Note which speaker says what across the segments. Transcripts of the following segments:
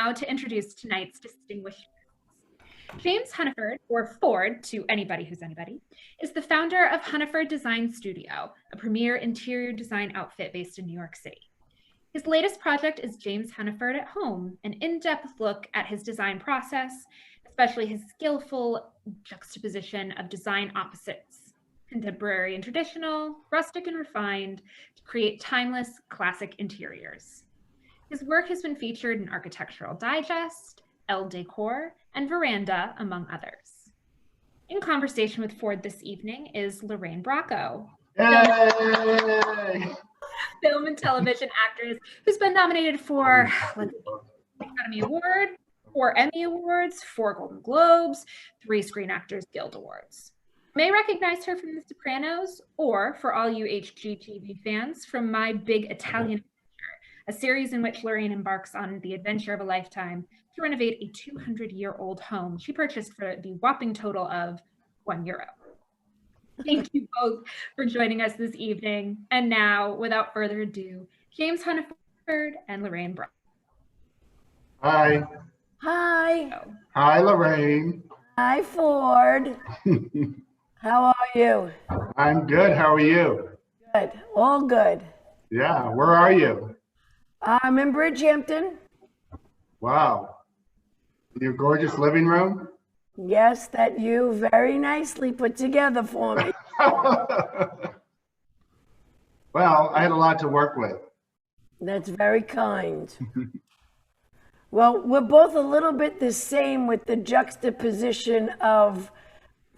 Speaker 1: now to introduce tonight's distinguished guests. James Huniford, or Ford to anybody who's anybody, is the founder of Huniford Design Studio, a premier interior design outfit based in New York City. His latest project is James Huniford at Home, an in-depth look at his design process, especially his skillful juxtaposition of design opposites, contemporary and traditional, rustic and refined, to create timeless, classic interiors. His work has been featured in Architectural Digest, Elle Decor, and Veranda, among others. In conversation with Ford this evening is Lorraine Bracco, film and television actress who's been nominated for the Academy Award, 4 Emmy Awards, 4 Golden Globes, 3 Screen Actors Guild Awards. You may recognize her from The Sopranos, or for all you HGTV fans, from My Big Italian Adventure, a series in which Lorraine embarks on the adventure of a lifetime to renovate a 200-year-old home she purchased for the whopping total of €1. Thank you both for joining us this evening. And now, without further ado, James Huniford and Lorraine Bracco.
Speaker 2: Hi.
Speaker 3: Hi.
Speaker 2: Hi, Lorraine.
Speaker 3: Hi, Ford. How are you?
Speaker 2: I'm good. How are you?
Speaker 3: Good. All good.
Speaker 2: Yeah. Where are you?
Speaker 3: I'm in Bridgehampton.
Speaker 2: Wow. Your gorgeous living room?
Speaker 3: Yes, that you very nicely put together for me.
Speaker 2: Well, I had a lot to work with.
Speaker 3: That's very kind. Well, we're both a little bit the same with the juxtaposition of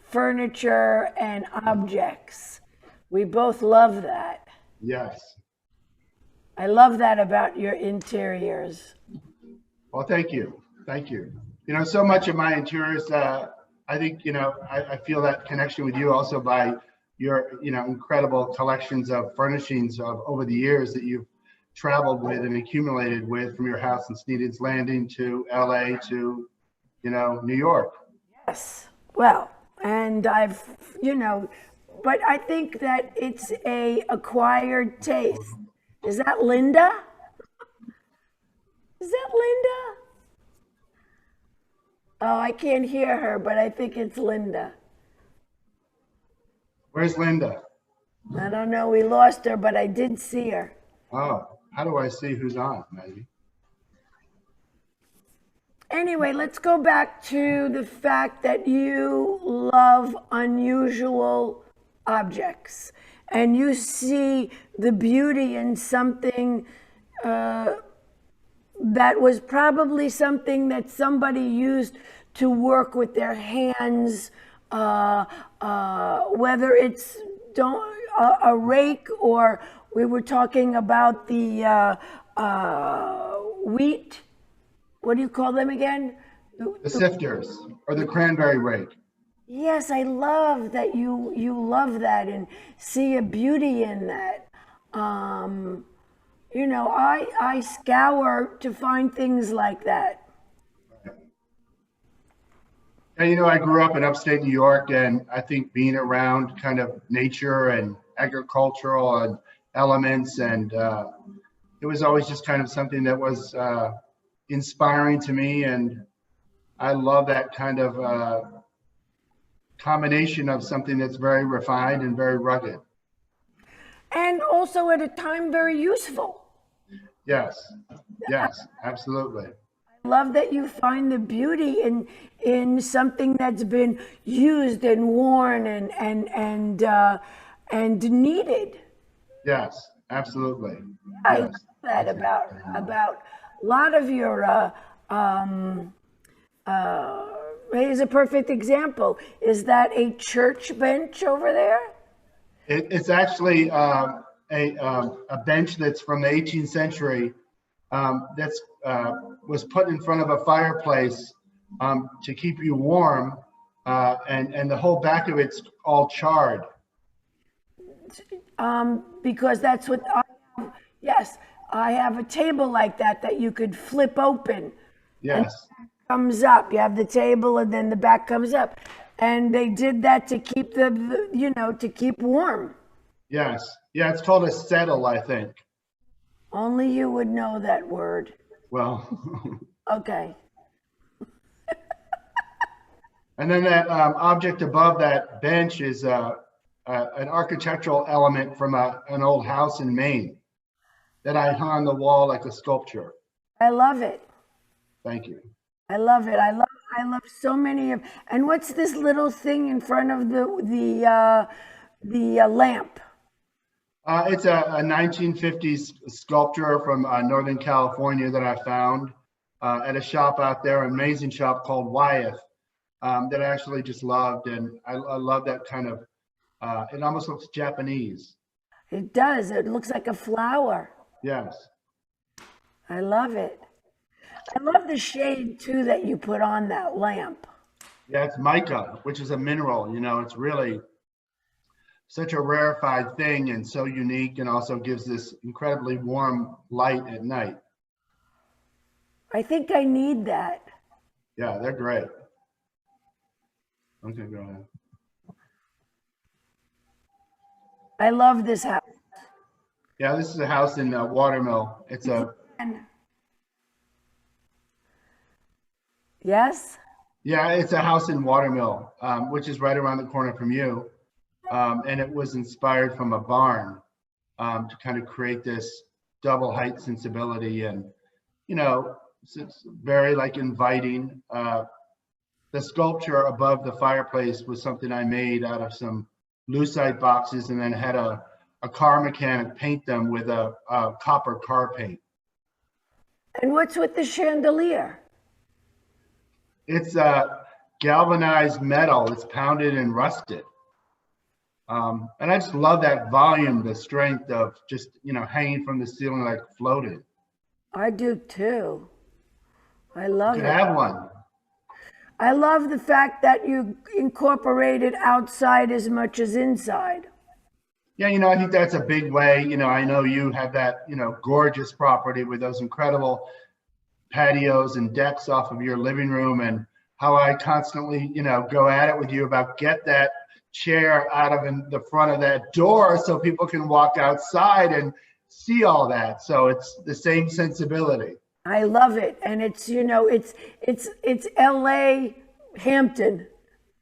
Speaker 3: furniture and objects. We both love that.
Speaker 2: Yes.
Speaker 3: I love that about your interiors.
Speaker 2: Well, thank you. Thank you. You know, so much of my interiors, I think, I feel that connection with you also by your, incredible collections of furnishings of over the years that you've traveled with and accumulated with, from your house in Sneedon's Landing to LA to, New York.
Speaker 3: Yes. Well, and I've, but I think that it's a acquired taste. Is that Linda? Is that Linda? Oh, I can't hear her, but I think it's Linda.
Speaker 2: Where's Linda?
Speaker 3: I don't know. We lost her, but I did see her.
Speaker 2: Oh, how do I see who's on, maybe?
Speaker 3: Anyway, let's go back to the fact that you love unusual objects and you see the beauty in something that was probably something that somebody used to work with their hands, whether it's a rake, or we were talking about the wheat. What do you call them again?
Speaker 2: The sifters, or the cranberry rake.
Speaker 3: Yes, I love that you love that and see a beauty in that. I scour to find things like that.
Speaker 2: And, I grew up in upstate New York, and I think being around kind of nature and agricultural and elements, and it was always just kind of something that was inspiring to me. And I love that kind of combination of something that's very refined and very rugged.
Speaker 3: And also at a time very useful.
Speaker 2: Yes, absolutely.
Speaker 3: I love that you find the beauty in something that's been used and worn and needed.
Speaker 2: Yes, absolutely.
Speaker 3: I love that about a lot of your. Here's a perfect example. Is that a church bench over there?
Speaker 2: It's actually a bench that's from the 18th century that's was put in front of a fireplace to keep you warm, and the whole back of it's all charred.
Speaker 3: Because that's what yes, I have a table like that you could flip open.
Speaker 2: Yes.
Speaker 3: Comes up. You have the table, and then the back comes up, and they did that to keep to keep warm.
Speaker 2: Yes. Yeah, it's called a settle, I think.
Speaker 3: Only you would know that word.
Speaker 2: Well,
Speaker 3: Okay.
Speaker 2: And then that object above that bench is an architectural element from an old house in Maine that I hung on the wall like a sculpture.
Speaker 3: I love it.
Speaker 2: Thank you.
Speaker 3: I love it. I love so many of. And what's this little thing in front of the lamp?
Speaker 2: It's a 1950s sculpture from Northern California that I found at a shop out there, an amazing shop called Wyeth, that I actually just loved. And I love that kind of, it almost looks Japanese.
Speaker 3: It does. It looks like a flower.
Speaker 2: Yes.
Speaker 3: I love it. I love the shade too that you put on that lamp.
Speaker 2: Yeah, it's mica, which is a mineral. You know, it's really such a rarefied thing and so unique, and also gives this incredibly warm light at night.
Speaker 3: I think I need that.
Speaker 2: Yeah, they're great. Okay, go ahead.
Speaker 3: I love this house.
Speaker 2: Yeah, this is a house in Watermill. It's a
Speaker 3: Yes?
Speaker 2: Yeah, it's a house in Watermill, which is right around the corner from you. And it was inspired from a barn to kind of create this double height sensibility. And, you know, it's very like inviting. The sculpture above the fireplace was something I made out of some lucite boxes, and then had a car mechanic paint them with a copper car paint.
Speaker 3: And what's with the chandelier?
Speaker 2: It's galvanized metal. It's pounded and rusted. And I just love that volume, the strength of just, you know, hanging from the ceiling like floating.
Speaker 3: I do too. I love
Speaker 2: You
Speaker 3: it.
Speaker 2: could have one.
Speaker 3: I love the fact that you incorporated outside as much as inside.
Speaker 2: Yeah, you know, I think that's a big way. You know, I know you have that, you know, gorgeous property with those incredible patios and decks off of your living room, and how I constantly, you know, go at it with you about get that chair out of the front of that door so people can walk outside and see all that. So it's the same sensibility.
Speaker 3: I love it. And it's, you know, it's LA Hampton.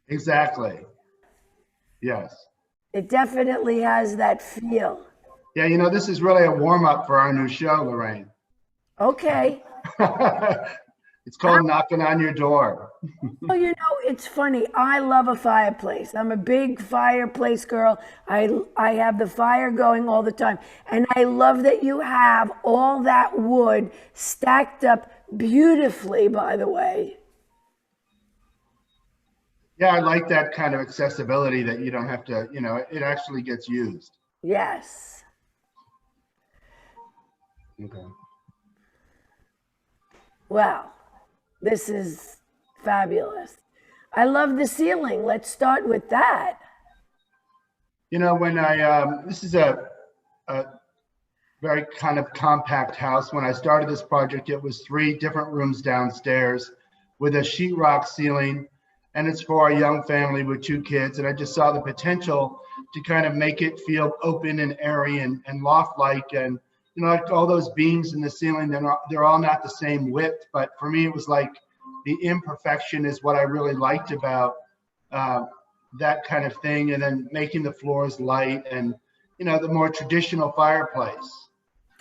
Speaker 2: Exactly. Yes.
Speaker 3: It definitely has that feel.
Speaker 2: Yeah, you know, this is really a warm-up for our new show, Lorraine.
Speaker 3: Okay.
Speaker 2: It's called Knocking on Your Door.
Speaker 3: Well, you know, it's funny. I love a fireplace. I'm a big fireplace girl. I have the fire going all the time. And I love that you have all that wood stacked up beautifully, by the way.
Speaker 2: Yeah, I like that kind of accessibility that you don't have to, you know, it actually gets used.
Speaker 3: Yes.
Speaker 2: Okay.
Speaker 3: Wow. This is fabulous. I love the ceiling. Let's start with that.
Speaker 2: You know, when this is a very kind of compact house. When I started this project, it was 3 different rooms downstairs with a sheetrock ceiling, and it's for a young family with 2 kids. And I just saw the potential to kind of make it feel open and airy and loft-like. And, you know, like all those beams in the ceiling, they're all not the same width, but for me, it was like the imperfection is what I really liked about that kind of thing. And then making the floors light and, you know, the more traditional fireplace.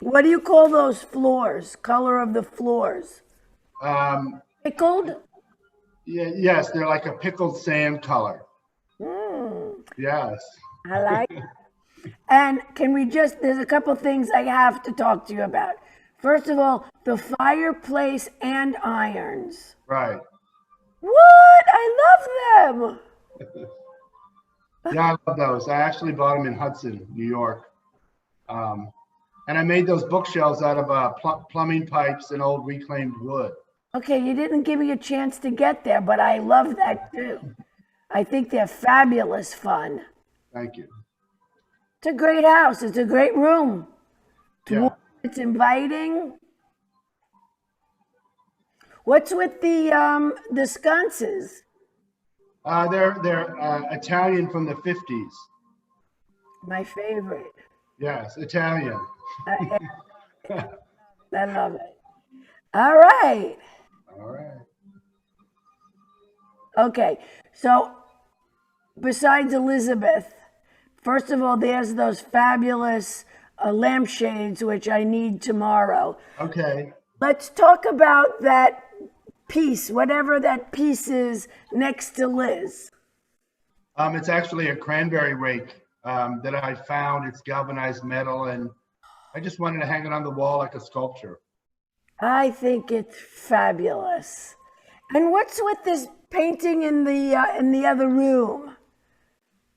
Speaker 3: What do you call those floors? Color of the floors? Pickled?
Speaker 2: Yeah, yes, they're like a pickled sand color.
Speaker 3: Mm,
Speaker 2: Yes.
Speaker 3: I like it. And can we just, there's a couple things I have to talk to you about. First of all, the fireplace and irons.
Speaker 2: Right.
Speaker 3: What? I love them.
Speaker 2: Yeah, I love those. I actually bought them in Hudson, New York. And I made those bookshelves out of plumbing pipes and old reclaimed wood.
Speaker 3: Okay, you didn't give me a chance to get there, but I love that too. I think they're fabulous fun.
Speaker 2: Thank you.
Speaker 3: It's a great house. It's a great room.
Speaker 2: Yeah.
Speaker 3: It's inviting. What's with the sconces?
Speaker 2: They're Italian from the 50s.
Speaker 3: My favorite.
Speaker 2: Yes, Italian.
Speaker 3: I love it. All right. Okay, so besides Elizabeth, first of all, there's those fabulous lampshades, which I need tomorrow.
Speaker 2: Okay.
Speaker 3: Let's talk about that piece, whatever that piece is next to Liz.
Speaker 2: It's actually a cranberry rake that I found. It's galvanized metal, and I just wanted to hang it on the wall like a sculpture.
Speaker 3: I think it's fabulous. And what's with this painting in the other room?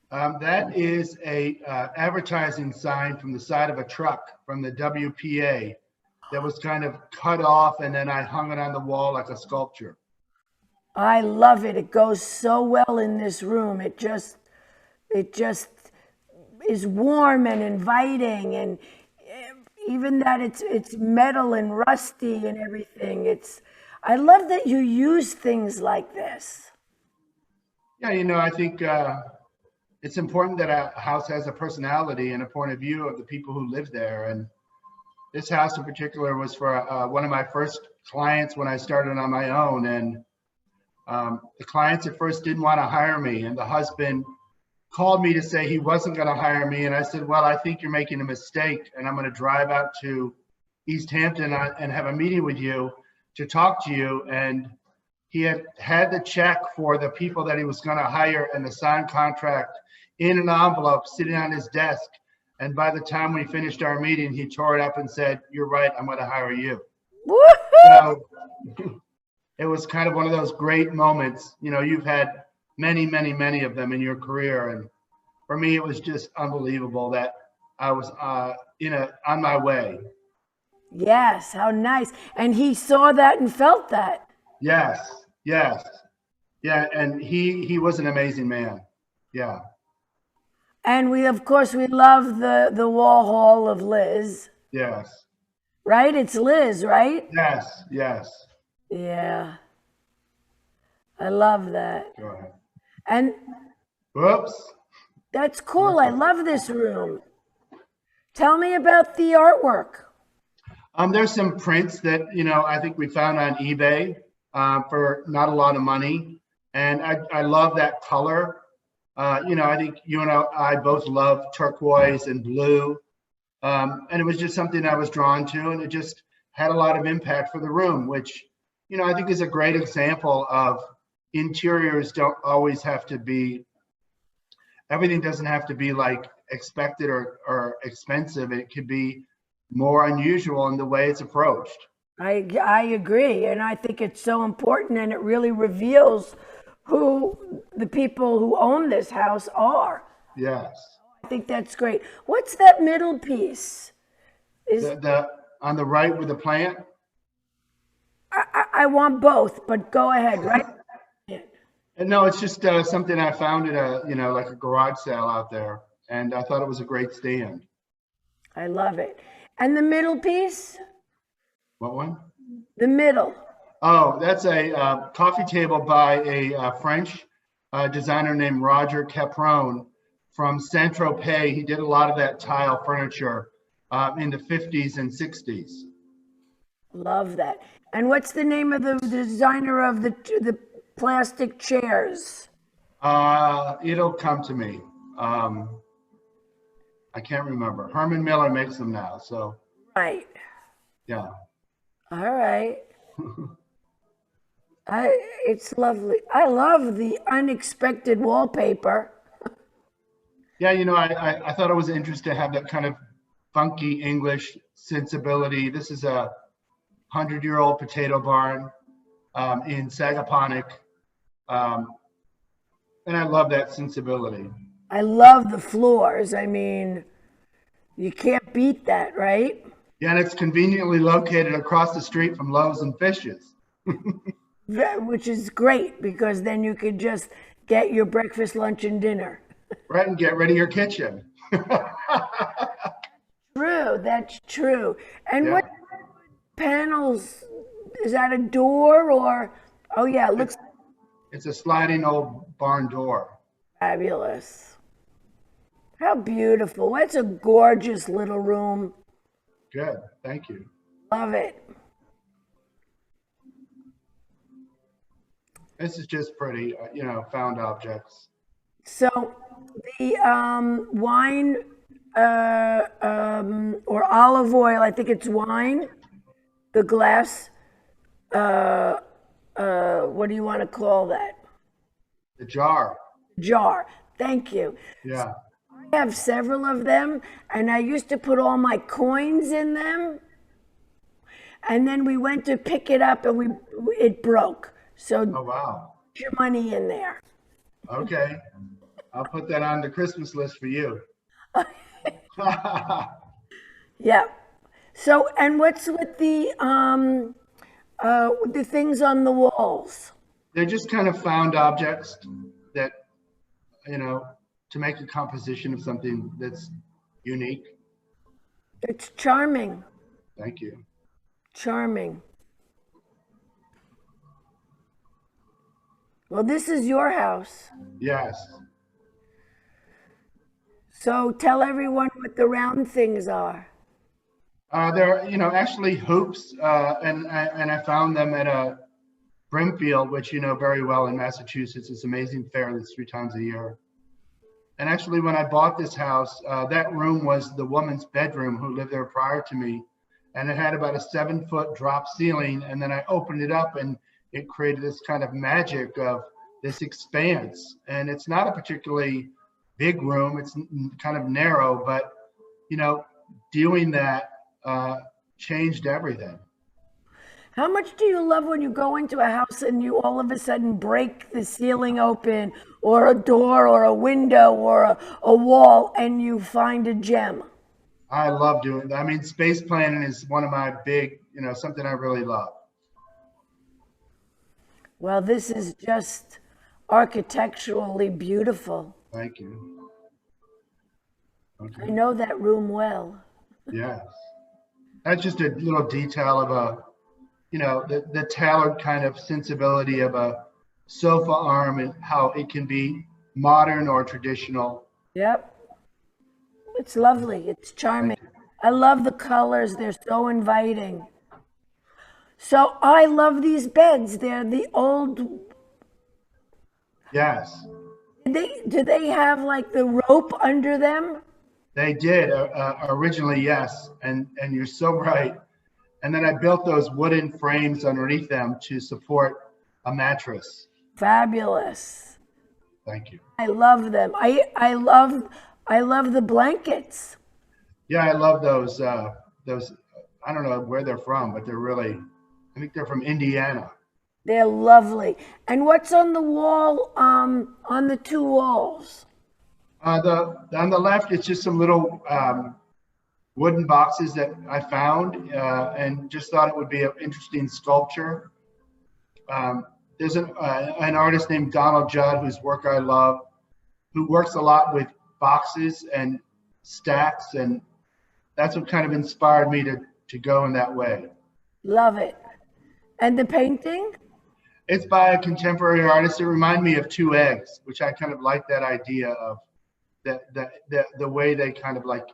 Speaker 2: That is a advertising sign from the side of a truck from the WPA that was kind of cut off, and then I hung it on the wall like a sculpture.
Speaker 3: I love it. It goes so well in this room. It just is warm and inviting, and even that it's metal and rusty and everything. I love that you use things like this.
Speaker 2: Yeah, I think it's important that a house has a personality and a point of view of the people who live there. And this house in particular was for one of my first clients when I started on my own. And the clients at first didn't want to hire me. And the husband called me to say he wasn't going to hire me. And I said, well, I think you're making a mistake. And I'm going to drive out to East Hampton and have a meeting with you to talk to you. And he had the check for the people that he was going to hire and the signed contract in an envelope sitting on his desk. And by the time we finished our meeting, he tore it up and said, you're right, I'm going to hire you. So it was kind of one of those great moments. You've had many, many, many of them in your career. And for me, it was just unbelievable that I was on my way.
Speaker 3: Yes, how nice. And he saw that and felt that.
Speaker 2: Yes. Yeah, and he was an amazing man. Yeah.
Speaker 3: And we love the Warhol of Liz.
Speaker 2: Yes.
Speaker 3: Right? It's Liz, right?
Speaker 2: Yes.
Speaker 3: Yeah. I love that.
Speaker 2: Go ahead.
Speaker 3: And
Speaker 2: whoops.
Speaker 3: That's cool. I love this room. Tell me about the artwork.
Speaker 2: There's some prints that, I think we found on eBay for not a lot of money. And I love that color. I think you and I both love turquoise and blue. And it was just something I was drawn to, and it just had a lot of impact for the room, which, I think is a great example of interiors don't always have to be, everything doesn't have to be like expected or expensive. It could be more unusual in the way it's approached.
Speaker 3: I agree. And I think it's so important, and it really reveals who the people who own this house are.
Speaker 2: Yes.
Speaker 3: I think that's great. What's that middle piece?
Speaker 2: The on the right with the plant?
Speaker 3: I want both, but go ahead, right?
Speaker 2: No, it's just something I found at like a garage sale out there. And I thought it was a great stand.
Speaker 3: I love it. And the middle piece?
Speaker 2: What one?
Speaker 3: The middle.
Speaker 2: Oh, that's a coffee table by a French designer named Roger Capron from Saint-Tropez. He did a lot of that tile furniture in the 50s and 60s.
Speaker 3: Love that. And what's the name of the designer of the plastic chairs?
Speaker 2: It'll come to me. I can't remember. Herman Miller makes them now, so.
Speaker 3: Right.
Speaker 2: Yeah.
Speaker 3: All right. It's lovely. I love the unexpected wallpaper.
Speaker 2: Yeah, I thought it was interesting to have that kind of funky English sensibility. This is a 100-year-old potato barn in Sagaponack. And I love that sensibility.
Speaker 3: I love the floors. I mean, you can't beat that, right?
Speaker 2: Yeah, and it's conveniently located across the street from Loaves and Fishes.
Speaker 3: Which is great, because then you could just get your breakfast, lunch, and dinner.
Speaker 2: Right, and get rid of your kitchen.
Speaker 3: True, that's true. And
Speaker 2: Yeah.
Speaker 3: what panels, is that a door or, oh yeah, it looks
Speaker 2: It's a sliding old barn door.
Speaker 3: fabulous. How beautiful. That's a gorgeous little room.
Speaker 2: Good, thank you.
Speaker 3: Love it.
Speaker 2: This is just pretty, found objects.
Speaker 3: So the wine or olive oil, I think it's wine, the glass, what do you want to call that?
Speaker 2: The jar.
Speaker 3: Jar. Thank you.
Speaker 2: Yeah.
Speaker 3: I have several of them, and I used to put all my coins in them. And then we went to pick it up, and it broke. So
Speaker 2: Oh, wow.
Speaker 3: put your money in there.
Speaker 2: Okay. I'll put that on the Christmas list for you.
Speaker 3: Yeah. So, and what's with the things on the walls?
Speaker 2: They're just kind of found objects that, to make a composition of something that's unique.
Speaker 3: It's charming.
Speaker 2: Thank you.
Speaker 3: Charming. Well, this is your house.
Speaker 2: Yes.
Speaker 3: So tell everyone what the round things are.
Speaker 2: They're, actually hoops, and I found them at a Brimfield, which you know very well in Massachusetts. It's an amazing fair that's 3 times a year. And actually, when I bought this house, that room was the woman's bedroom who lived there prior to me. And it had about a 7-foot drop ceiling. And then I opened it up and it created this kind of magic of this expanse. And it's not a particularly big room. It's kind of narrow, but, doing that changed everything.
Speaker 3: How much do you love when you go into a house and you all of a sudden break the ceiling open or a door or a window or a wall and you find a gem?
Speaker 2: I love doing that. I mean, space planning is one of my big, something I really love.
Speaker 3: Well, this is just architecturally beautiful.
Speaker 2: Thank you. Okay.
Speaker 3: I know that room well.
Speaker 2: Yes. That's just a little detail of the tailored kind of sensibility of a sofa arm and how it can be modern or traditional.
Speaker 3: Yep. It's lovely. It's charming. I love the colors. They're so inviting. So I love these beds. They're the old.
Speaker 2: Yes.
Speaker 3: Do they have like the rope under them?
Speaker 2: They did originally, yes. And you're so right. And then I built those wooden frames underneath them to support a mattress.
Speaker 3: Fabulous.
Speaker 2: Thank you.
Speaker 3: I love them. I love the blankets.
Speaker 2: Yeah, I love those. I don't know where they're from, but I think they're from Indiana.
Speaker 3: They're lovely. And what's on the wall, on the 2 walls?
Speaker 2: On the left, it's just some little wooden boxes that I found and just thought it would be an interesting sculpture. There's an artist named Donald Judd, whose work I love, who works a lot with boxes and stacks, and that's what kind of inspired me to go in that way.
Speaker 3: Love it. And the painting?
Speaker 2: It's by a contemporary artist. It reminded me of 2 eggs, which I kind of like that idea of the way they kind of like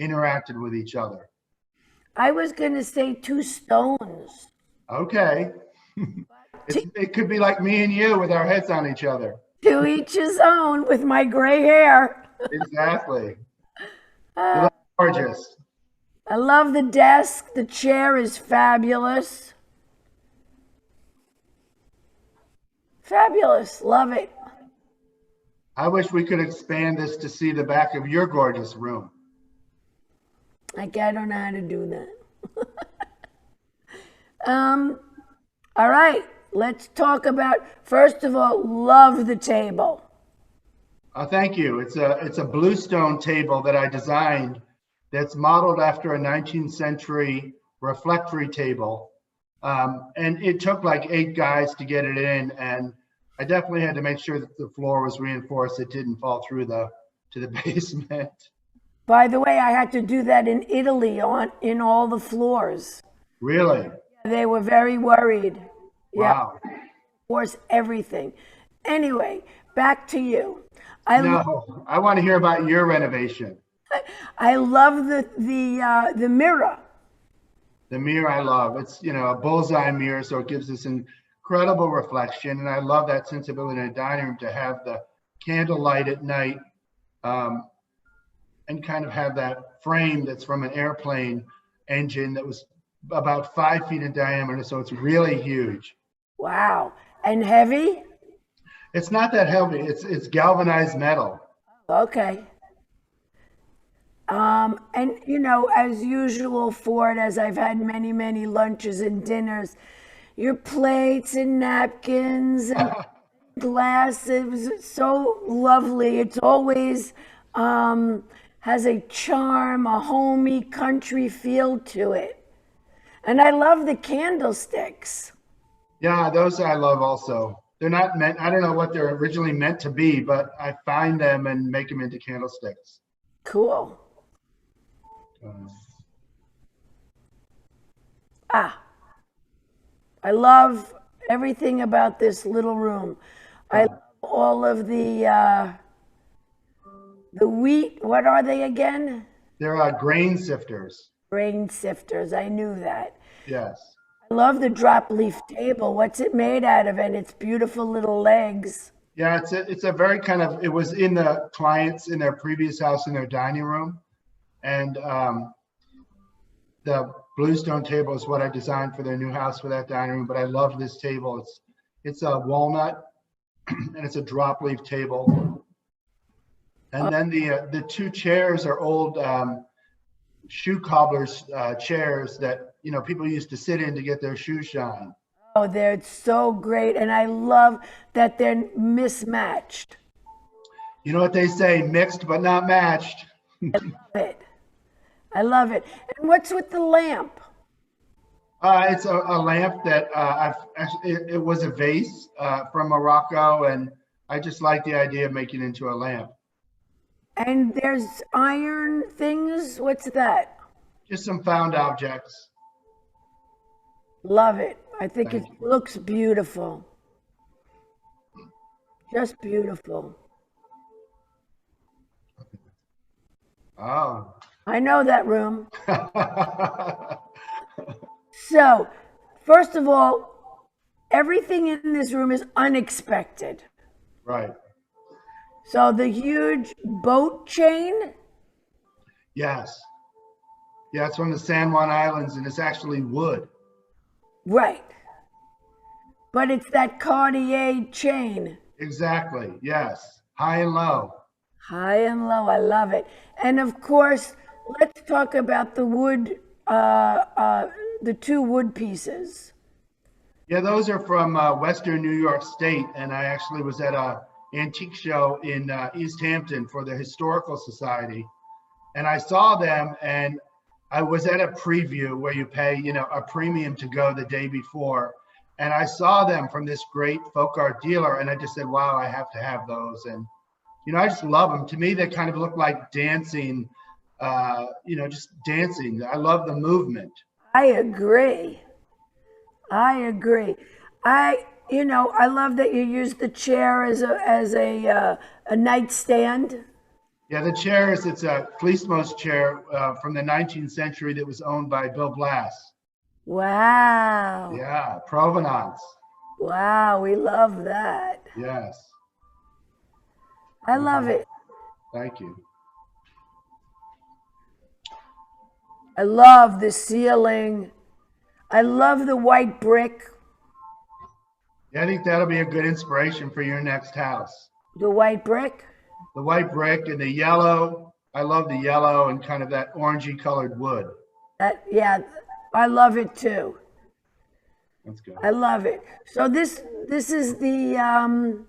Speaker 2: interacted with each other.
Speaker 3: I was going to say 2 stones.
Speaker 2: Okay. It could be like me and you with our heads on each other.
Speaker 3: To each his own with my gray hair.
Speaker 2: Exactly. You look gorgeous.
Speaker 3: I love the desk. The chair is fabulous. Fabulous. Love it.
Speaker 2: I wish we could expand this to see the back of your gorgeous room.
Speaker 3: I don't know how to do that. All right. Let's talk about, first of all, love the table.
Speaker 2: Thank you. It's a bluestone table that I designed that's modeled after a 19th century reflectory table. And it took like 8 guys to get it in. And I definitely had to make sure that the floor was reinforced. It didn't fall through to the basement.
Speaker 3: By the way, I had to do that in Italy in all the floors.
Speaker 2: Really?
Speaker 3: They were very worried.
Speaker 2: Wow.
Speaker 3: Yeah. Force everything. Anyway, back to you.
Speaker 2: I want to hear about your renovation.
Speaker 3: I love the mirror.
Speaker 2: The mirror I love. It's a bullseye mirror, so it gives this incredible reflection. And I love that sensibility in a dining room to have the candlelight at night, and kind of have that frame that's from an airplane engine that was about 5 feet in diameter. So it's really huge.
Speaker 3: Wow. And heavy?
Speaker 2: It's not that heavy. It's galvanized metal.
Speaker 3: Okay. And as usual, Ford, as I've had many, many lunches and dinners, your plates and napkins and glasses, so lovely. It's always has a charm, a homey country feel to it. And I love the candlesticks.
Speaker 2: Yeah, those I love also. They're not meant, I don't know what they're originally meant to be, but I find them and make them into candlesticks.
Speaker 3: Cool. I love everything about this little room. I love all of the wheat. What are they again?
Speaker 2: They're grain sifters.
Speaker 3: Grain sifters. I knew that.
Speaker 2: Yes.
Speaker 3: I love the drop leaf table. What's it made out of? And its beautiful little legs.
Speaker 2: Yeah, it's a very kind of, it was in the clients in their previous house in their dining room. And the bluestone table is what I designed for their new house for that dining room. But I love this table. It's a walnut and it's a drop leaf table. And then the two chairs are old shoe cobblers chairs that people used to sit in to get their shoes shine.
Speaker 3: Oh, they're so great. And I love that they're mismatched.
Speaker 2: You know what they say, mixed but not matched.
Speaker 3: I love it. I love it. And what's with the lamp?
Speaker 2: It's a lamp that it was a vase from Morocco, and I just like the idea of making it into a lamp.
Speaker 3: And there's iron things. What's that?
Speaker 2: Just some found objects.
Speaker 3: Love it. I think it looks beautiful. Just beautiful.
Speaker 2: Oh.
Speaker 3: I know that room. So, first of all, everything in this room is unexpected.
Speaker 2: Right.
Speaker 3: So the huge boat chain?
Speaker 2: Yes. Yeah, it's from the San Juan Islands, and it's actually wood.
Speaker 3: Right. But it's that Cartier chain.
Speaker 2: Exactly. Yes. High and low.
Speaker 3: High and low. I love it. And of course, let's talk about the wood, the two wood pieces.
Speaker 2: Yeah, those are from Western New York State, and I actually was at a antique show in East Hampton for the Historical Society, and I saw them, and I was at a preview where you pay, a premium to go the day before, and I saw them from this great folk art dealer, and I just said, wow, I have to have those. And I just love them. To me, they kind of look like dancing, just dancing. I love the movement.
Speaker 3: I agree. I love that you use the chair as a nightstand.
Speaker 2: Yeah, the chairs, it's a Fleecemose chair from the 19th century that was owned by Bill Blass.
Speaker 3: Wow.
Speaker 2: Yeah, provenance.
Speaker 3: Wow, we love that.
Speaker 2: Yes.
Speaker 3: I love it.
Speaker 2: Thank you.
Speaker 3: I love the ceiling. I love the white brick.
Speaker 2: Yeah, I think that'll be a good inspiration for your next house.
Speaker 3: The white brick?
Speaker 2: The white brick and the yellow. I love the yellow and kind of that orangey colored wood.
Speaker 3: Yeah, I love it too.
Speaker 2: That's good.
Speaker 3: I love it. So this is the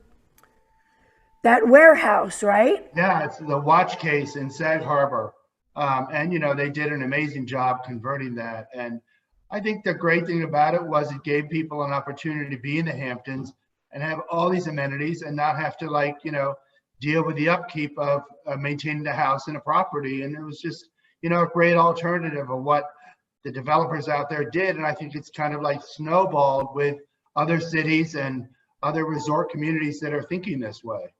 Speaker 3: that warehouse, right?
Speaker 2: Yeah, it's the watch case in Sag Harbor. And they did an amazing job converting that. And I think the great thing about it was it gave people an opportunity to be in the Hamptons and have all these amenities and not have to deal with the upkeep of maintaining the house and a property. And it was just, a great alternative of what the developers out there did. And I think it's kind of like snowballed with other cities and other resort communities that are thinking this way.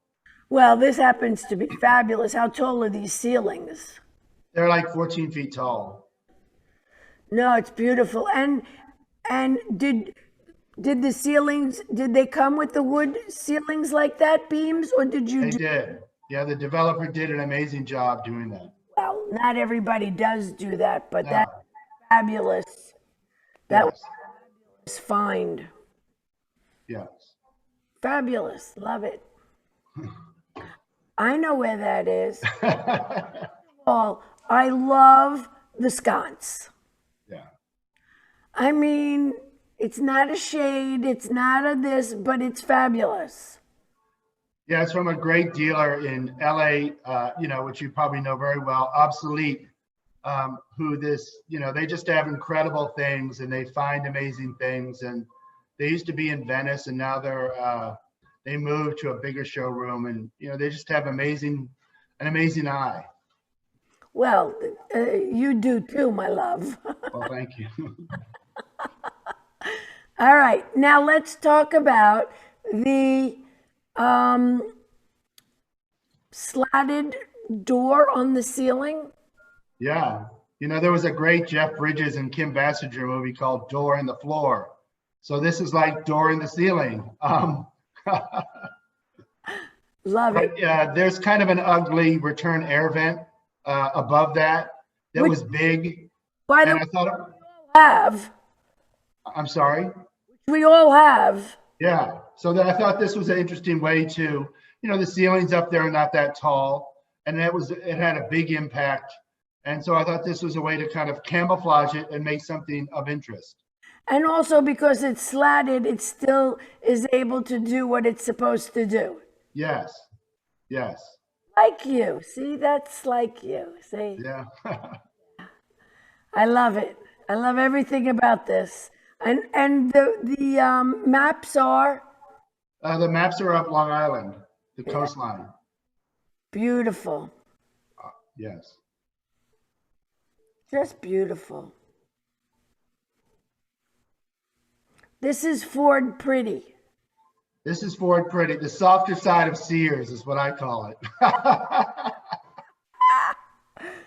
Speaker 3: Well, this happens to be fabulous. How tall are these ceilings?
Speaker 2: They're like 14 feet tall.
Speaker 3: No, it's beautiful. And Did the ceilings, did they come with the wood ceilings like that, beams, or did you
Speaker 2: They
Speaker 3: do,
Speaker 2: did. Yeah, the developer did an amazing job doing that.
Speaker 3: well, not everybody does do that, but
Speaker 2: Yeah.
Speaker 3: that's fabulous. That
Speaker 2: Yes.
Speaker 3: was find.
Speaker 2: Yes.
Speaker 3: Fabulous. Love it. I know where that is. Well, I love the sconce.
Speaker 2: Yeah.
Speaker 3: I mean, it's not a shade, it's not a this, but it's fabulous.
Speaker 2: Yeah, it's from a great dealer in LA, which you probably know very well, Obsolete, they just have incredible things and they find amazing things. And they used to be in Venice and now they moved to a bigger showroom and, they just have an amazing eye.
Speaker 3: Well, you do too, my love.
Speaker 2: Well, thank you.
Speaker 3: All right, now let's talk about the slatted door on the ceiling.
Speaker 2: Yeah. There was a great Jeff Bridges and Kim Basinger movie called Door in the Floor. So this is like door in the ceiling.
Speaker 3: Love it.
Speaker 2: There's kind of an ugly return air vent above that was big.
Speaker 3: By the
Speaker 2: And
Speaker 3: way,
Speaker 2: I thought,
Speaker 3: have,
Speaker 2: I'm sorry.
Speaker 3: we all have.
Speaker 2: Yeah. So I thought this was an interesting way to, the ceilings up there are not that tall, and it had a big impact. And so I thought this was a way to kind of camouflage it and make something of interest.
Speaker 3: And also because it's slatted, it still is able to do what it's supposed to do.
Speaker 2: Yes. Yes.
Speaker 3: Like you. See, that's like you. See?
Speaker 2: Yeah.
Speaker 3: I love it. I love everything about this. And the maps are
Speaker 2: The maps are up Long Island, the coastline.
Speaker 3: beautiful.
Speaker 2: Yes.
Speaker 3: Just beautiful. This is Ford Pretty.
Speaker 2: This is Ford Pretty. The softer side of Sears is what I call it.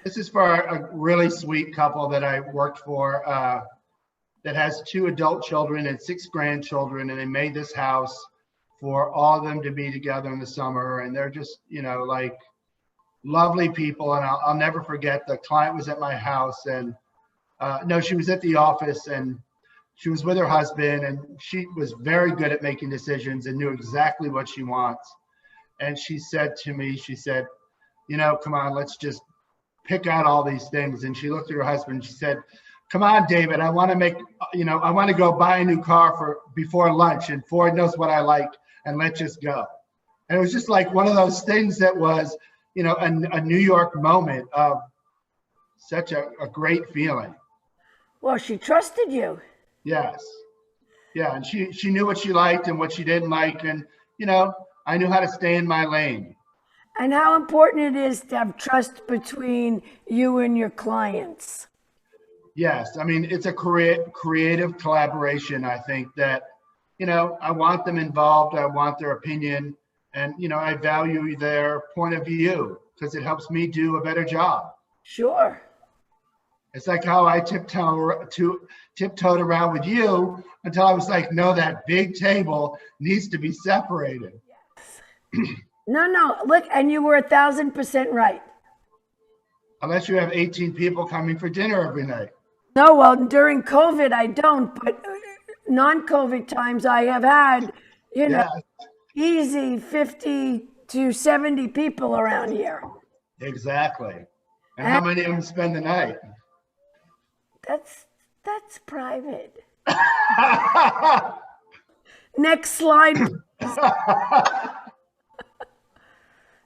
Speaker 2: This is for a really sweet couple that I worked for that has 2 adult children and 6 grandchildren. And they made this house for all of them to be together in the summer. And they're just, like lovely people. And I'll never forget, the client was at my house and no, she was at the office and she was with her husband and she was very good at making decisions and knew exactly what she wants. And she said to me, come on, let's just pick out all these things. And she looked at her husband and she said, come on, David, I want to go buy a new car before lunch and Ford knows what I like and let's just go. And it was just like one of those things that was, a New York moment of such a great feeling.
Speaker 3: Well, she trusted you.
Speaker 2: Yes. Yeah. And she knew what she liked and what she didn't like. And, I knew how to stay in my lane.
Speaker 3: And how important it is to have trust between you and your clients.
Speaker 2: Yes. I mean, it's a creative collaboration. I think that, I want them involved. I want their opinion. And, I value their point of view because it helps me do a better job.
Speaker 3: Sure.
Speaker 2: It's like how I tiptoed around with you until I was like, no, that big table needs to be separated.
Speaker 3: Yes. No, look, and you were 1,000% right.
Speaker 2: Unless you have 18 people coming for dinner every night.
Speaker 3: No, well, during COVID, I don't, but non-COVID times I have had, easy 50 to 70 people around here.
Speaker 2: Exactly. And how many of them spend the night?
Speaker 3: That's private. Next slide.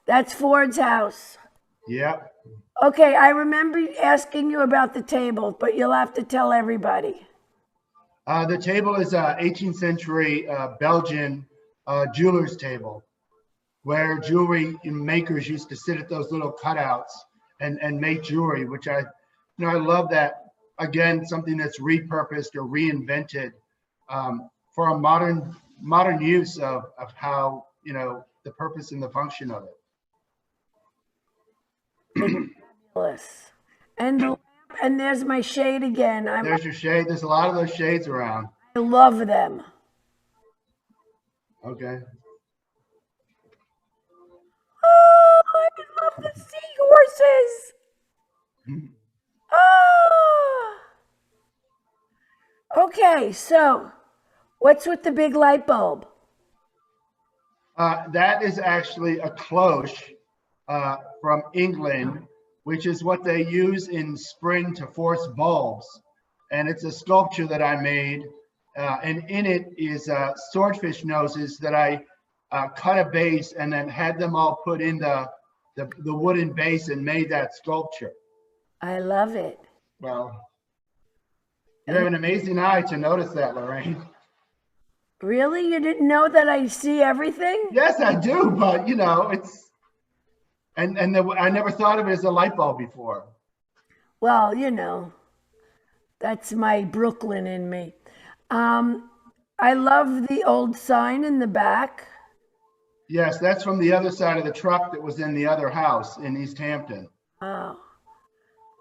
Speaker 3: That's Ford's house.
Speaker 2: Yep.
Speaker 3: Okay, I remember asking you about the table, but you'll have to tell everybody.
Speaker 2: The table is a 18th century Belgian jeweler's table, where jewelry makers used to sit at those little cutouts and make jewelry, which I love that. Again, something that's repurposed or reinvented for a modern use of how, the purpose and the function of it.
Speaker 3: And there's my shade again.
Speaker 2: There's your shade. There's a lot of those shades around.
Speaker 3: I love them.
Speaker 2: Okay.
Speaker 3: Oh, I love the seahorses. Ah. Okay, so what's with the big light bulb?
Speaker 2: That is actually a cloche from England, which is what they use in spring to force bulbs. And it's a sculpture that I made. And in it is swordfish noses that I cut a base and then had them all put in the wooden base and made that sculpture.
Speaker 3: I love it.
Speaker 2: Well, you have an amazing eye to notice that, Lorraine.
Speaker 3: Really? You didn't know that I see everything?
Speaker 2: Yes, I do, but it's I never thought of it as a light bulb before.
Speaker 3: Well, that's my Brooklyn in me. I love the old sign in the back.
Speaker 2: Yes, that's from the other side of the truck that was in the other house in East Hampton.
Speaker 3: Oh,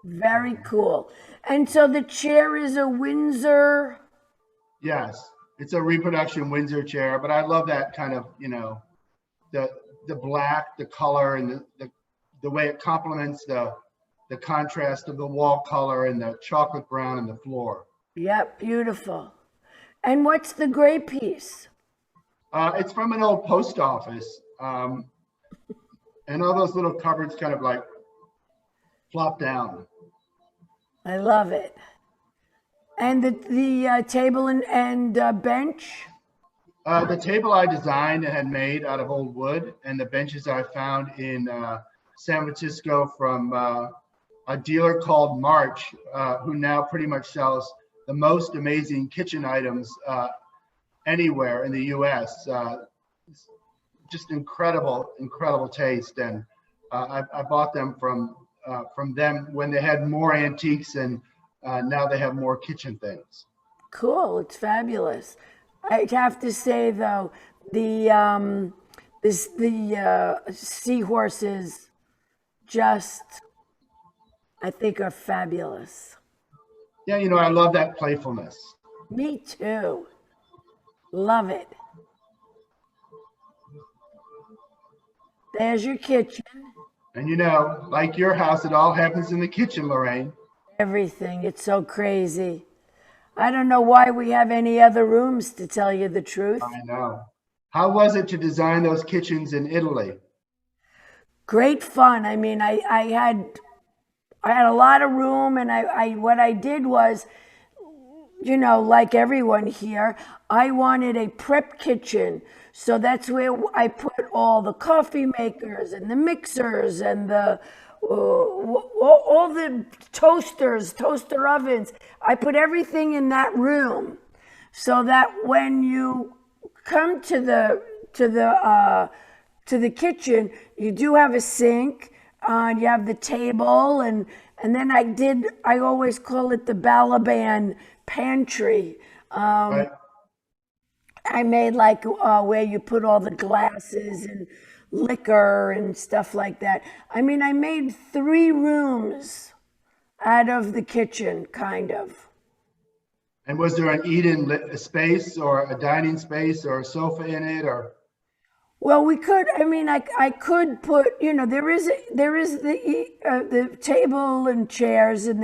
Speaker 3: very cool. And so the chair is a Windsor.
Speaker 2: Yes, it's a reproduction Windsor chair, but I love that kind of, the black, the color, and the way it complements the contrast of the wall color and the chocolate brown in the floor.
Speaker 3: Yep, beautiful. And what's the gray piece?
Speaker 2: It's from an old post office. And all those little cupboards kind of like flop down.
Speaker 3: I love it. And the table and bench?
Speaker 2: The table I designed and had made out of old wood, and the benches I found in San Francisco from a dealer called March, who now pretty much sells the most amazing kitchen items anywhere in the U.S. Just incredible taste, and I bought them from them when they had more antiques, and now they have more kitchen things.
Speaker 3: Cool, it's fabulous. I have to say though, the seahorses just, I think, are fabulous.
Speaker 2: Yeah, I love that playfulness.
Speaker 3: Me too. Love it. There's your kitchen.
Speaker 2: And like your house, it all happens in the kitchen, Lorraine.
Speaker 3: Everything. It's so crazy. I don't know why we have any other rooms, to tell you the truth.
Speaker 2: I know. How was it to design those kitchens in Italy?
Speaker 3: Great fun. I mean, I had a lot of room, and what I did was, like everyone here, I wanted a prep kitchen. So that's where I put all the coffee makers and the mixers and all the toaster ovens. I put everything in that room, so that when you come to the kitchen, you do have a sink, and you have the table, and then I always call it the Balaban pantry.
Speaker 2: Right.
Speaker 3: I made like where you put all the glasses and liquor and stuff like that. I mean, I made 3 rooms out of the kitchen, kind of.
Speaker 2: And was there an eat-in space or a dining space or a sofa in it, or?
Speaker 3: Well, we could. I mean, I could put. There is the table and chairs in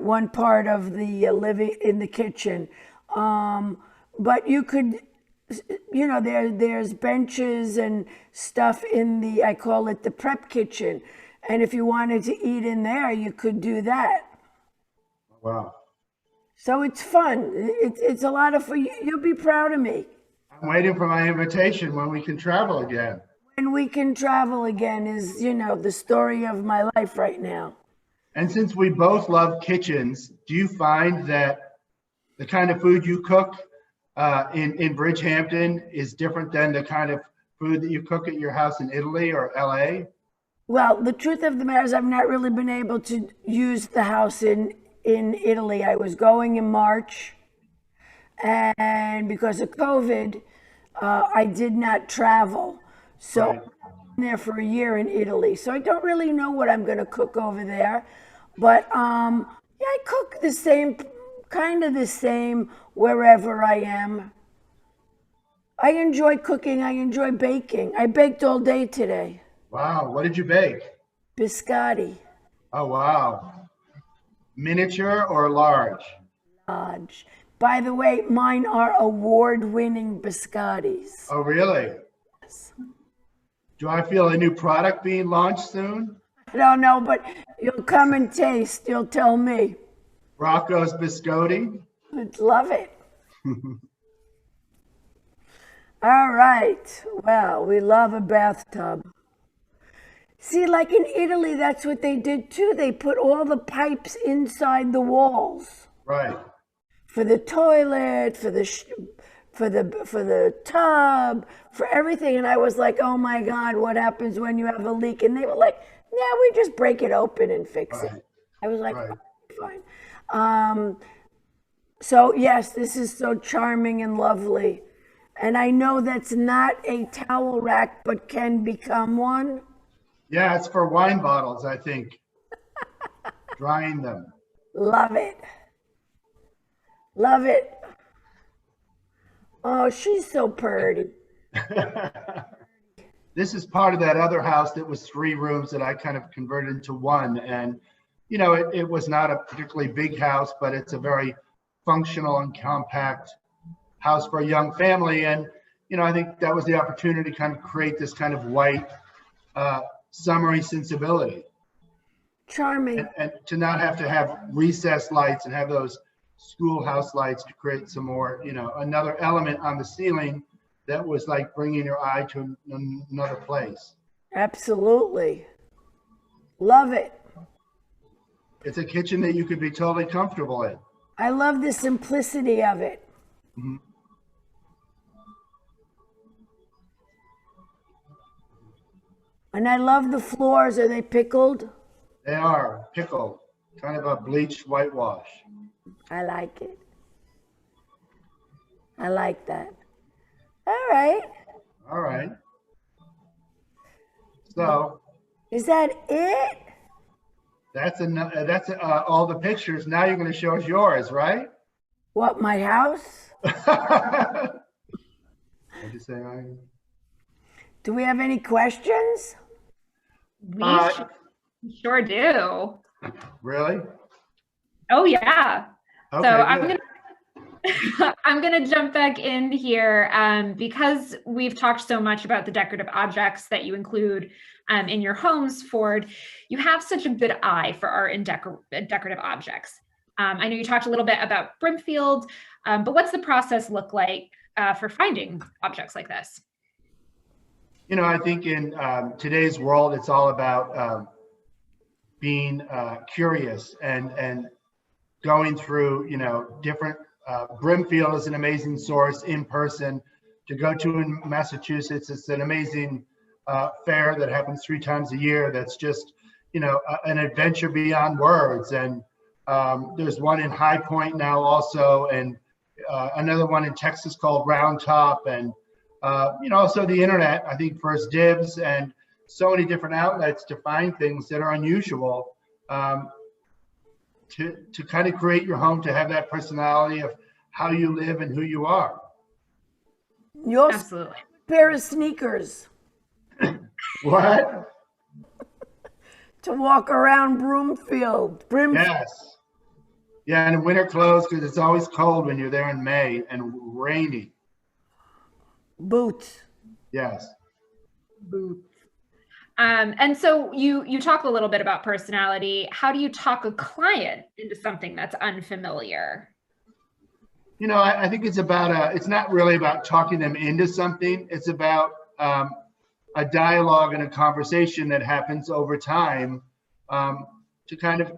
Speaker 3: one part of the in the kitchen, but you could. There's benches and stuff in I call it the prep kitchen. And if you wanted to eat in there, you could do that.
Speaker 2: Wow.
Speaker 3: So it's fun. It's a lot of fun. You'll be proud of me.
Speaker 2: I'm waiting for my invitation when we can travel again.
Speaker 3: When we can travel again is, the story of my life right now.
Speaker 2: And since we both love kitchens, do you find that the kind of food you cook in Bridgehampton is different than the kind of food that you cook at your house in Italy or LA?
Speaker 3: Well, the truth of the matter is I've not really been able to use the house in Italy. I was going in March, and because of COVID, I did not travel. So
Speaker 2: Right.
Speaker 3: I'm there for a year in Italy. So I don't really know what I'm going to cook over there. But yeah, I cook kind of the same wherever I am. I enjoy cooking. I enjoy baking. I baked all day today.
Speaker 2: Wow. What did you bake?
Speaker 3: Biscotti.
Speaker 2: Oh, wow. Miniature or large?
Speaker 3: Lodge. By the way, mine are award-winning biscottis.
Speaker 2: Oh, really? Do I feel a new product being launched soon?
Speaker 3: I don't know, but you'll come and taste. You'll tell me.
Speaker 2: Bracco's Biscotti?
Speaker 3: I'd love it. All right. Well, we love a bathtub. See, like in Italy, that's what they did too. They put all the pipes inside the walls.
Speaker 2: Right.
Speaker 3: For the toilet, for the tub, for everything. And I was like, oh my God, what happens when you have a leak? And they were like, yeah, we just break it open and fix it. I was like,
Speaker 2: Right.
Speaker 3: oh, fine. So yes, this is so charming and lovely. And I know that's not a towel rack, but can become one.
Speaker 2: Yeah, it's for wine bottles, I think. Drying them.
Speaker 3: Love it. Love it. Oh, she's so pretty.
Speaker 2: This is part of that other house that was 3 rooms that I kind of converted into one. And, you know, it was not a particularly big house, but it's a very functional and compact house for a young family. And, you know, I think that was the opportunity to kind of create this kind of white, summery sensibility.
Speaker 3: Charming.
Speaker 2: And to not have to have recessed lights and have those schoolhouse lights to create some more, you know, another element on the ceiling that was like bringing your eye to another place.
Speaker 3: Absolutely. Love it.
Speaker 2: It's a kitchen that you could be totally comfortable in.
Speaker 3: I love the simplicity of it.
Speaker 2: Mm-hmm.
Speaker 3: And I love the floors. Are they pickled?
Speaker 2: They are pickled, kind of a bleached whitewash.
Speaker 3: I like it. I like that. All right.
Speaker 2: All right. So
Speaker 3: Is that it?
Speaker 2: that's all the pictures. Now you're going to show us yours, right?
Speaker 3: What, my house?
Speaker 2: What'd you say, Ryan?
Speaker 3: Do we have any questions?
Speaker 1: We sure do.
Speaker 2: Really?
Speaker 1: Oh yeah.
Speaker 2: Okay,
Speaker 1: So
Speaker 2: good.
Speaker 1: I'm gonna jump back in here because we've talked so much about the decorative objects that you include in your homes, Ford. You have such a good eye for art and decorative objects. I know you talked a little bit about Brimfield, but what's the process look like for finding objects like this?
Speaker 2: You know, I think in today's world, it's all about being curious and going through, you know, different. Brimfield is an amazing source in person to go to in Massachusetts. It's an amazing fair that happens 3 times a year. That's just, you know, an adventure beyond words. And there's one in High Point now also, and another one in Texas called Round Top. And, you know, also the internet, I think First Dibs and so many different outlets to find things that are unusual. To kind of create your home, to have that personality of how you live and who you are.
Speaker 3: Your
Speaker 1: Absolutely.
Speaker 3: pair of sneakers
Speaker 2: What?
Speaker 3: to walk around Brimfield.
Speaker 2: Yes. Yeah, and winter clothes because it's always cold when you're there in May and rainy.
Speaker 3: Boots.
Speaker 2: Yes.
Speaker 1: Boots. And so you talk a little bit about personality. How do you talk a client into something that's unfamiliar?
Speaker 2: You know, I think it's about it's not really about talking them into something. It's about a dialogue and a conversation that happens over time to kind of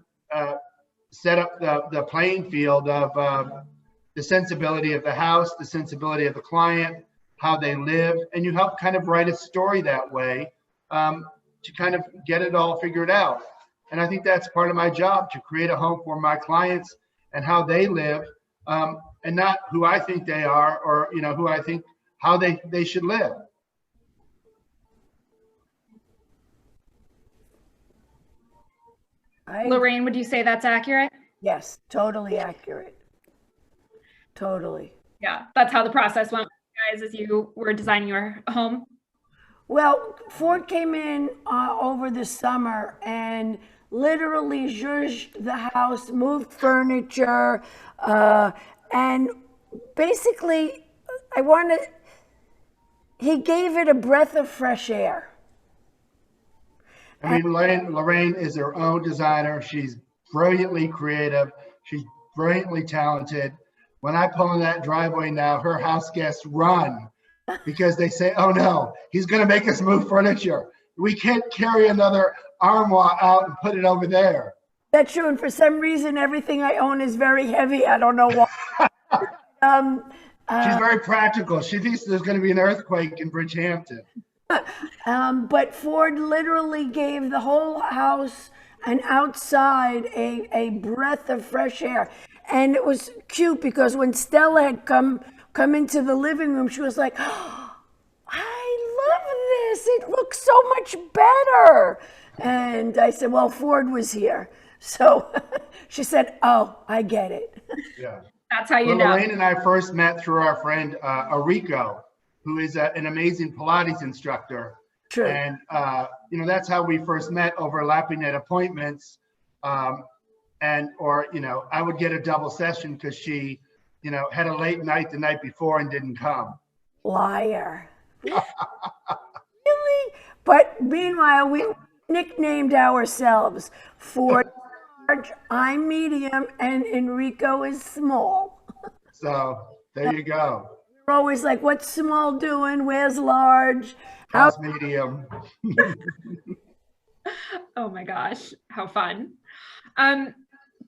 Speaker 2: set up the playing field of the sensibility of the house, the sensibility of the client, how they live, and you help kind of write a story that way. To kind of get it all figured out. And I think that's part of my job, to create a home for my clients and how they live, and not who I think they are, or, you know, who I think how they should live.
Speaker 1: Lorraine, would you say that's accurate?
Speaker 3: Yes, totally accurate. Totally.
Speaker 1: Yeah, that's how the process went, guys as you were designing your home?
Speaker 3: Well, Ford came in over the summer and literally zhuzhed the house, moved furniture, and basically, he gave it a breath of fresh air.
Speaker 2: I mean, Lorraine is her own designer. She's brilliantly creative. She's brilliantly talented. When I pull in that driveway now, her house guests run because they say, oh no, he's going to make us move furniture. We can't carry another armoire out and put it over there.
Speaker 3: That's true. And for some reason, everything I own is very heavy. I don't know why.
Speaker 2: She's very practical. She thinks there's going to be an earthquake in Bridgehampton.
Speaker 3: But Ford literally gave the whole house and outside a breath of fresh air. And it was cute because when Stella had come into the living room, she was like, oh, I love this. It looks so much better. And I said, well, Ford was here. So she said, oh, I get it.
Speaker 2: Yeah.
Speaker 1: That's how you know.
Speaker 2: Lorraine and I first met through our friend Enrico, who is an amazing Pilates instructor.
Speaker 3: True.
Speaker 2: And, that's how we first met, overlapping at appointments. I would get a double session because she, had a late night the night before and didn't come.
Speaker 3: Liar. Really? But meanwhile, we nicknamed ourselves Ford large, I'm medium, and Enrico is small.
Speaker 2: So there you go.
Speaker 3: We're always like, what's small doing? Where's large?
Speaker 2: How's medium?
Speaker 1: Oh my gosh, how fun.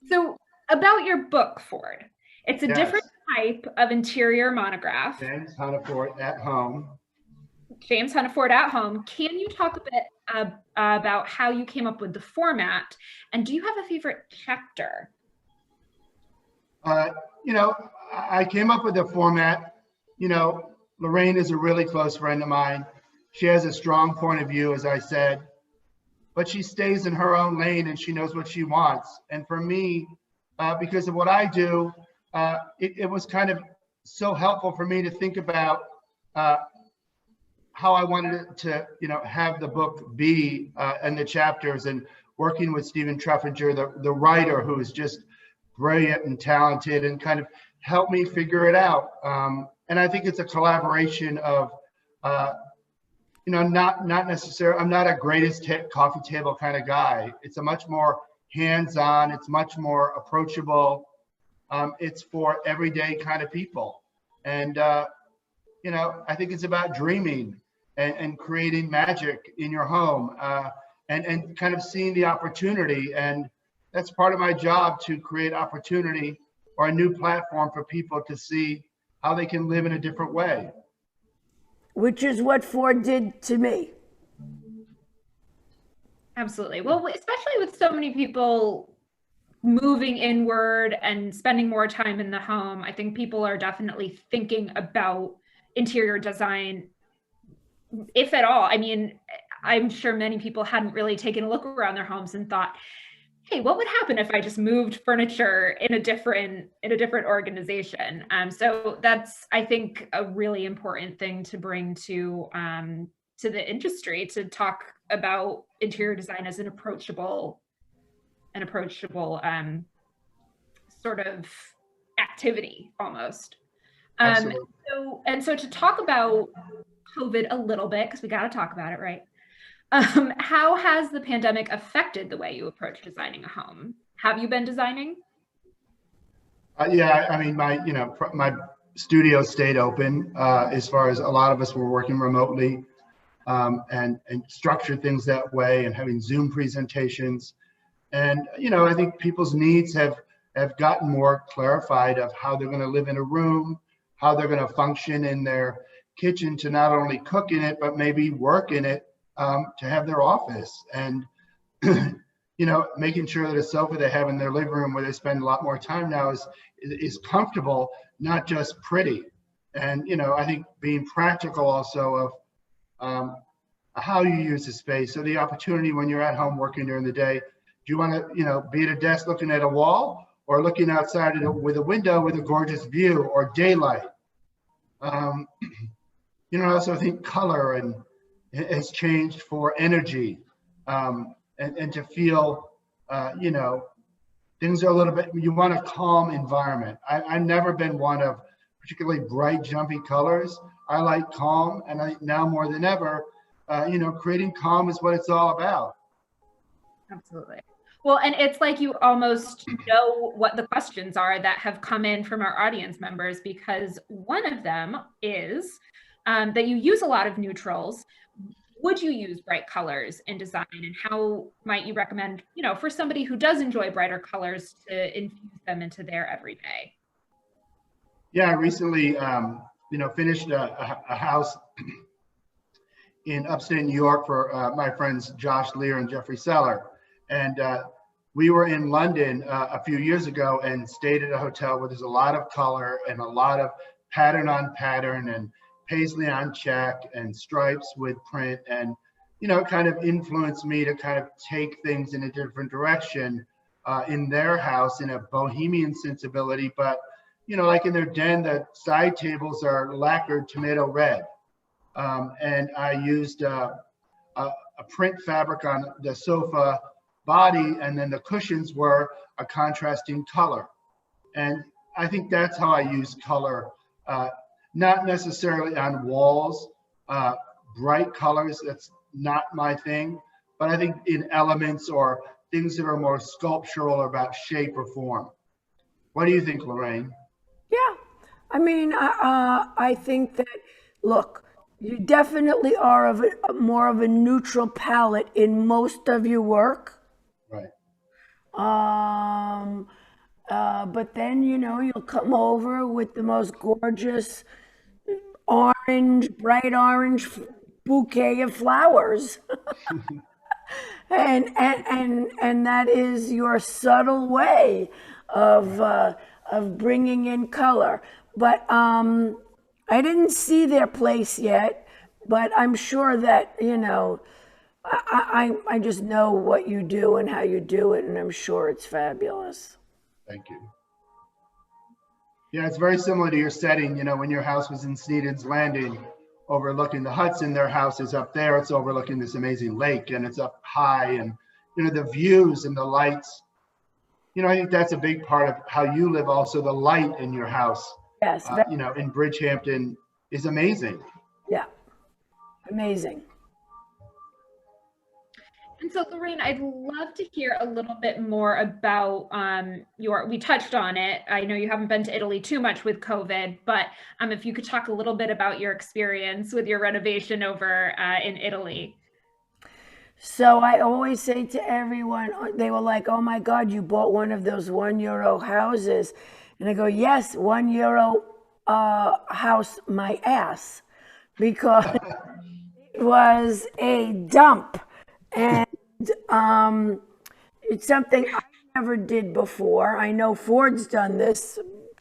Speaker 1: So about your book, Ford, it's a different type of interior monograph.
Speaker 2: James Huniford at Home.
Speaker 1: James Huniford at Home. Can you talk a bit about how you came up with the format? And do you have a favorite chapter?
Speaker 2: I came up with the format. Lorraine is a really close friend of mine. She has a strong point of view, as I said, but she stays in her own lane and she knows what she wants. And for me, because of what I do, it was kind of so helpful for me to think about how I wanted it to, have the book be and the chapters, and working with Stephen Treffinger, the writer, who is just brilliant and talented, and kind of helped me figure it out. And I think it's a collaboration of, not necessarily, I'm not a greatest hit coffee table kind of guy. It's a much more hands-on, it's much more approachable. It's for everyday kind of people. And, I think it's about dreaming and creating magic in your home, and kind of seeing the opportunity. And that's part of my job, to create opportunity or a new platform for people to see how they can live in a different way.
Speaker 3: Which is what Ford did to me.
Speaker 1: Absolutely. Well, especially with so many people moving inward and spending more time in the home, I think people are definitely thinking about interior design, if at all. I mean, I'm sure many people hadn't really taken a look around their homes and thought, hey, what would happen if I just moved furniture in a different organization? So that's, I think, a really important thing to bring to the industry, to talk about interior design as an approachable sort of activity almost. So to talk about COVID a little bit, because we got to talk about it, right? How has the pandemic affected the way you approach designing a home? Have you been designing?
Speaker 2: Yeah, I mean, my studio stayed open, as far as a lot of us were working remotely, and structured things that way, and having Zoom presentations. And, I think people's needs have gotten more clarified of how they're going to live in a room, how they're going to function in their kitchen to not only cook in it, but maybe work in it, to have their office. And, making sure that a sofa they have in their living room, where they spend a lot more time now, is comfortable, not just pretty. And, I think being practical also of how you use the space. So the opportunity when you're at home working during the day, do you want to, be at a desk looking at a wall, or looking outside with a window with a gorgeous view, or daylight? I also think color and has changed for energy, and to feel, things are a little bit, you want a calm environment. I've never been one of particularly bright, jumpy colors. I like calm, and I think now more than ever, creating calm is what it's all about.
Speaker 1: Absolutely. Well, and it's like you almost know what the questions are that have come in from our audience members, because one of them is that you use a lot of neutrals. Would you use bright colors in design, and how might you recommend, for somebody who does enjoy brighter colors, to infuse them into their everyday?
Speaker 2: Yeah, I recently, finished a house in upstate New York for my friends Josh Lear and Jeffrey Seller. And we were in London a few years ago and stayed at a hotel where there's a lot of color and a lot of pattern on pattern and paisley on check and stripes with print, and kind of influenced me to kind of take things in a different direction in their house, in a bohemian sensibility. But like in their den, the side tables are lacquered tomato red, and I used a print fabric on the sofa body, and then the cushions were a contrasting color. And I think that's how I use color, not necessarily on walls, bright colors, that's not my thing, but I think in elements or things that are more sculptural or about shape or form. What do you think, Lorraine?
Speaker 3: Yeah, I mean, I think that, look, you definitely are of more of a neutral palette in most of your work.
Speaker 2: Right.
Speaker 3: But then, you'll come over with the most gorgeous orange, bright orange bouquet of flowers. and that is your subtle way of bringing in color. But I didn't see their place yet, but I'm sure that, I just know what you do and how you do it, and I'm sure it's fabulous.
Speaker 2: Thank you. Yeah, it's very similar to your setting. When your house was in Sneeden's Landing, overlooking the Hudson, their house is up there. It's overlooking this amazing lake, and it's up high, and the views and the lights. I think that's a big part of how you live. Also, the light in your house,
Speaker 3: Yes.
Speaker 2: In Bridgehampton is amazing.
Speaker 3: Yeah, amazing.
Speaker 1: And so, Lorraine, I'd love to hear a little bit more about we touched on it. I know you haven't been to Italy too much with COVID, but if you could talk a little bit about your experience with your renovation over in Italy.
Speaker 3: So I always say to everyone, they were like, "Oh my God, you bought one of those €1 houses." And I go, "Yes, €1 house my ass," because it was a dump. And it's something I never did before. I know Ford's done this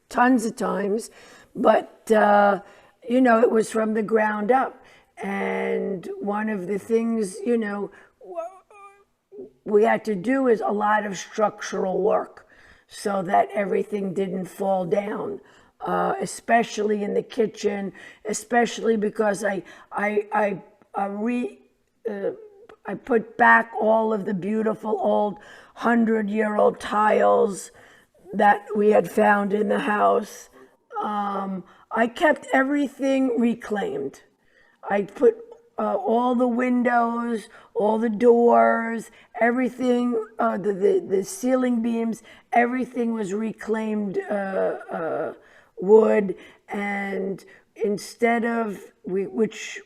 Speaker 3: tons of times, but it was from the ground up. And one of the things, we had to do is a lot of structural work so that everything didn't fall down, especially in the kitchen, especially because I put back all of the beautiful old 100-year-old tiles that we had found in the house. I kept everything reclaimed. I put all the windows, all the doors, everything, the ceiling beams, everything was reclaimed wood. And instead of, which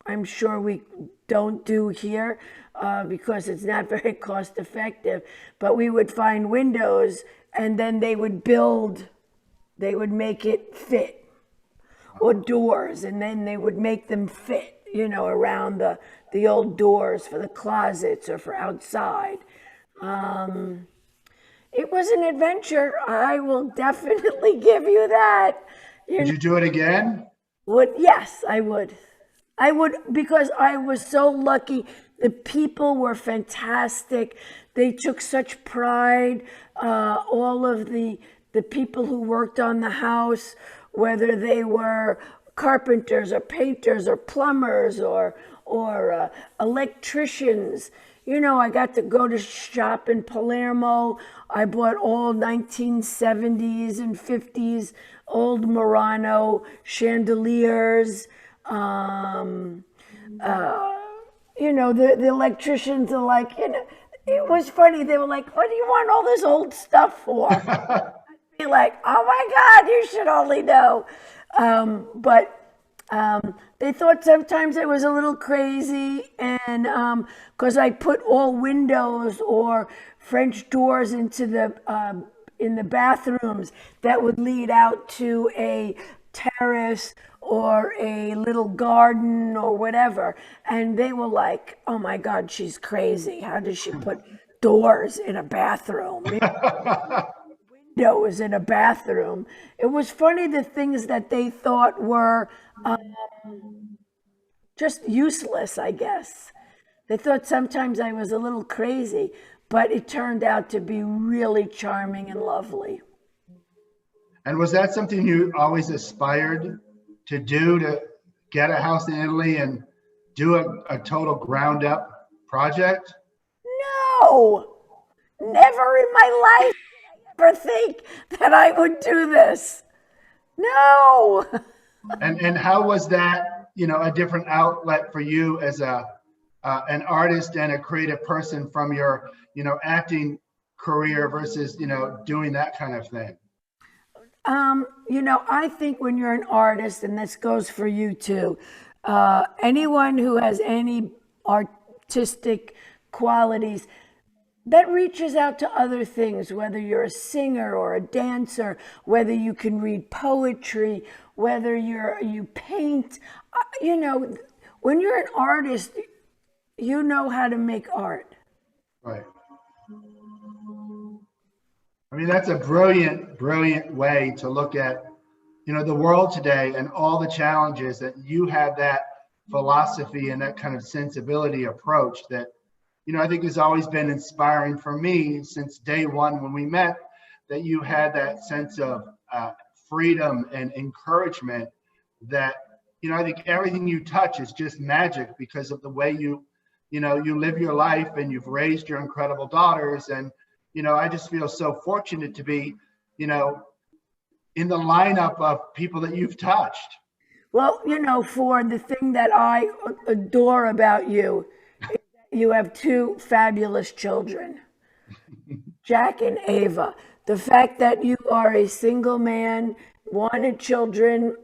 Speaker 3: I'm sure we don't do here because it's not very cost effective, but we would find windows and then they would make it fit, or doors, and then they would make them fit, around the old doors for the closets or for outside. It was an adventure. I will definitely give you that.
Speaker 2: Would you do it again?
Speaker 3: Yes, I would. I would, because I was so lucky. The people were fantastic. They took such pride. All of the people who worked on the house, whether they were carpenters or painters or plumbers or electricians. You know, I got to go to shop in Palermo. I bought all 1970s and 50s old Murano chandeliers. You know, the electricians are like, you know, it was funny. They were like, what do you want all this old stuff for? I'd be like, oh my God, you should only know. They thought sometimes I was a little crazy, and because I put all windows or French doors into the in the bathrooms that would lead out to a terrace or a little garden or whatever, and they were like, "Oh my God, she's crazy! How does she put doors in a bathroom?" Windows in a bathroom. It was funny the things that they thought were just useless, I guess. They thought sometimes I was a little crazy, but it turned out to be really charming and lovely.
Speaker 2: And was that something you always aspired to do, to get a house in Italy and do a total ground up project?
Speaker 3: No, never in my life did I ever think that I would do this. No.
Speaker 2: And how was that, you know, a different outlet for you as an artist and a creative person from your, you know, acting career versus, you know, doing that kind of thing?
Speaker 3: You know, I think when you're an artist, and this goes for you too, anyone who has any artistic qualities, that reaches out to other things, whether you're a singer or a dancer, whether you can read poetry, whether you paint. You know, when you're an artist, you know how to make art.
Speaker 2: Right. I mean, that's a brilliant, brilliant way to look at, you know, the world today and all the challenges, that you have that philosophy and that kind of sensibility approach that, you know, I think has always been inspiring for me since day one when we met, that you had that sense of freedom and encouragement that, you know, I think everything you touch is just magic because of the way you know, you live your life and you've raised your incredible daughters. And, you know, I just feel so fortunate to be, you know, in the lineup of people that you've touched.
Speaker 3: Well, you know, Ford, the thing that I adore about you, you have two fabulous children, Jack and Ava. The fact that you are a single man, wanted children,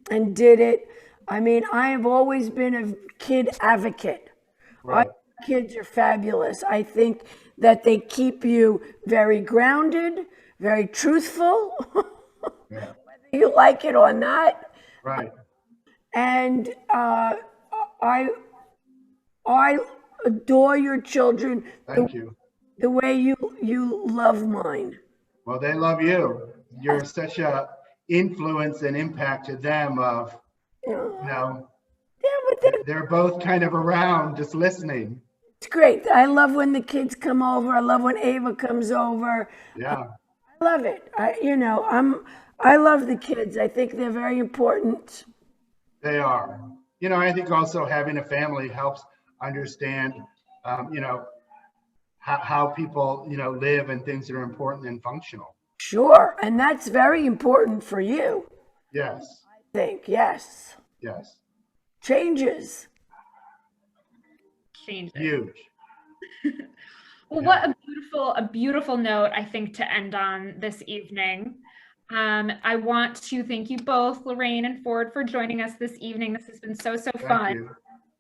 Speaker 3: and did it. I mean, I have always been a kid advocate.
Speaker 2: Right.
Speaker 3: Kids are fabulous. I think that they keep you very grounded, very truthful,
Speaker 2: Yeah.
Speaker 3: whether you like it or not.
Speaker 2: Right.
Speaker 3: And I adore your children.
Speaker 2: Thank you.
Speaker 3: The way you love mine.
Speaker 2: Well, they love you. You're such a influence and impact to them of, you know,
Speaker 3: Yeah, but
Speaker 2: they're both kind of around just listening.
Speaker 3: it's great. I love when the kids come over. I love when Ava comes over.
Speaker 2: Yeah.
Speaker 3: I love it. I love the kids. I think they're very important.
Speaker 2: They are. You know, I think also having a family helps understand, you know, how people, you know, live and things that are important and functional.
Speaker 3: Sure. And that's very important for you,
Speaker 2: Yes.
Speaker 3: I think. Yes.
Speaker 2: Yes.
Speaker 3: Changes.
Speaker 1: Change it.
Speaker 2: Huge.
Speaker 1: Well,
Speaker 2: Yeah.
Speaker 1: what a beautiful note, I think, to end on this evening. I want to thank you both, Lorraine and Ford, for joining us this evening. This has been so
Speaker 2: Thank
Speaker 1: fun.
Speaker 2: you.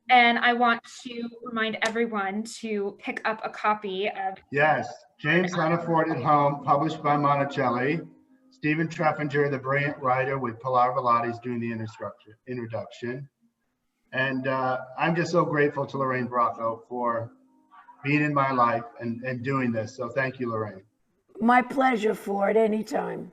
Speaker 1: And I want to remind everyone to pick up a copy of
Speaker 2: Yes. James Huniford at Home, published by Monticelli. Stephen Treffinger, the brilliant writer, with Pilar Velati's doing the introduction. And I'm just so grateful to Lorraine Bracco for being in my life and doing this. So thank you, Lorraine.
Speaker 3: My pleasure, Ford, anytime.